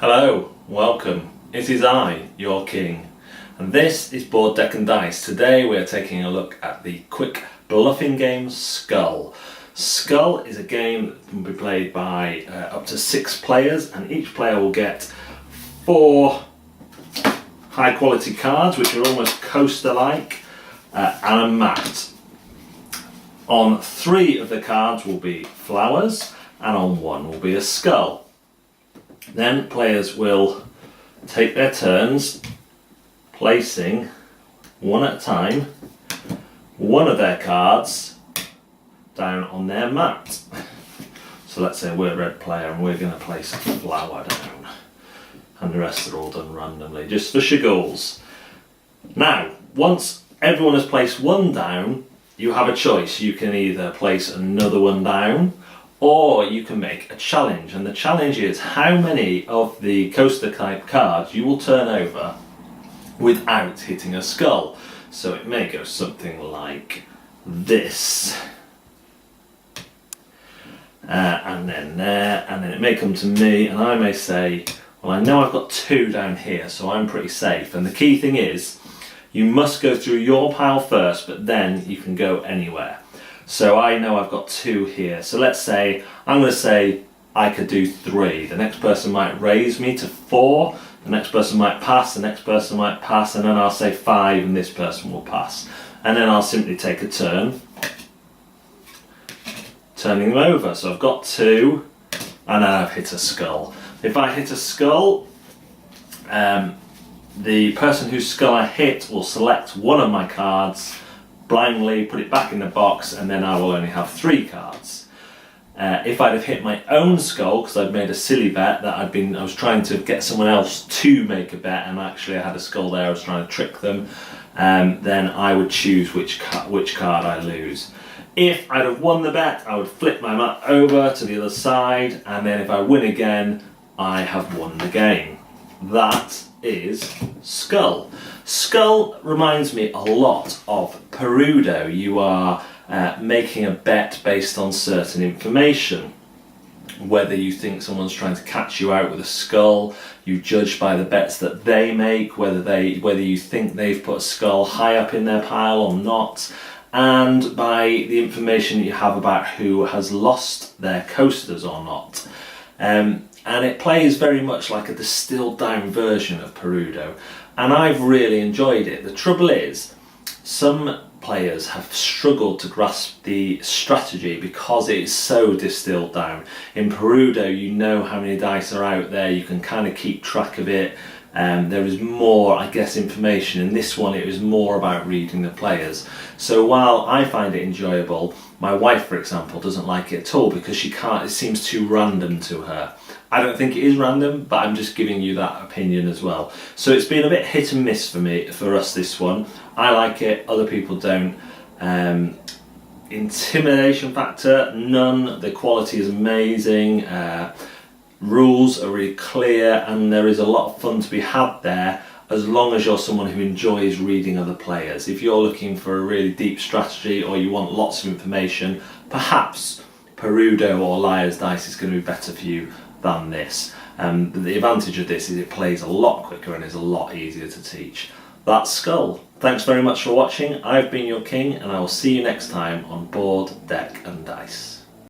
Hello, welcome. It is I, your king, and this is Board Deck and Dice. Today we are taking a look at the quick bluffing game Skull. Skull is a game that can be played by up to 6 players, and each player will get 4 high quality cards which are almost coaster-like and a mat. On 3 of the cards will be flowers and on 1 will be a skull. Then players will take their turns placing one at a time one of their cards down on their mat. So let's say we're a red player and we're going to place a flower down, and the rest are all done randomly just for shiggles. Now once everyone has placed one down, you have a choice. You can either place another one down, or you can make a challenge, and the challenge is how many of the coaster type cards you will turn over without hitting a skull. So it may go something like this, and then there, and then it may come to me and I may say, well, I know I've got 2 down here, so I'm pretty safe. And the key thing is you must go through your pile first, but then you can go anywhere. So I know I've got 2 here. So let's say, I'm going to say I could do 3. The next person might raise me to 4. The next person might pass. The next person might pass. And then I'll say 5 and this person will pass. And then I'll simply take a turn, turning them over. So I've got 2 and then I've hit a skull. If I hit a skull, the person whose skull I hit will select one of my cards, blindly put it back in the box, and then I will only have 3 cards. If I'd have hit my own skull, because I'd made a silly bet that I was trying to get someone else to make a bet, and actually I had a skull there, I was trying to trick them, then I would choose which card I lose. If I'd have won the bet, I would flip my mat over to the other side, and then if I win again, I have won the game. That is Skull. Skull reminds me a lot of Perudo. You are making a bet based on certain information. Whether you think someone's trying to catch you out with a skull, you judge by the bets that they make, whether you think they've put a skull high up in their pile or not, and by the information that you have about who has lost their coasters or not. And it plays very much like a distilled down version of Perudo, and I've really enjoyed it. The trouble is, some players have struggled to grasp the strategy because it is so distilled down. In Perudo, you know how many dice are out there, you can kind of keep track of it. There is more, I guess, information. In this one, it was more about reading the players. So while I find it enjoyable, my wife, for example, doesn't like it at all because she can't. It seems too random to her. I don't think it is random, but I'm just giving you that opinion as well. So it's been a bit hit and miss for us, this one. I like it, other people don't. Intimidation factor, none. The quality is amazing. Rules are really clear, and there is a lot of fun to be had there as long as you're someone who enjoys reading other players. If you're looking for a really deep strategy or you want lots of information, perhaps Perudo or Liar's Dice is going to be better for you than this. The advantage of this is it plays a lot quicker and is a lot easier to teach. That's Skull. Thanks very much for watching. I've been your king, and I will see you next time on Board, Deck and Dice.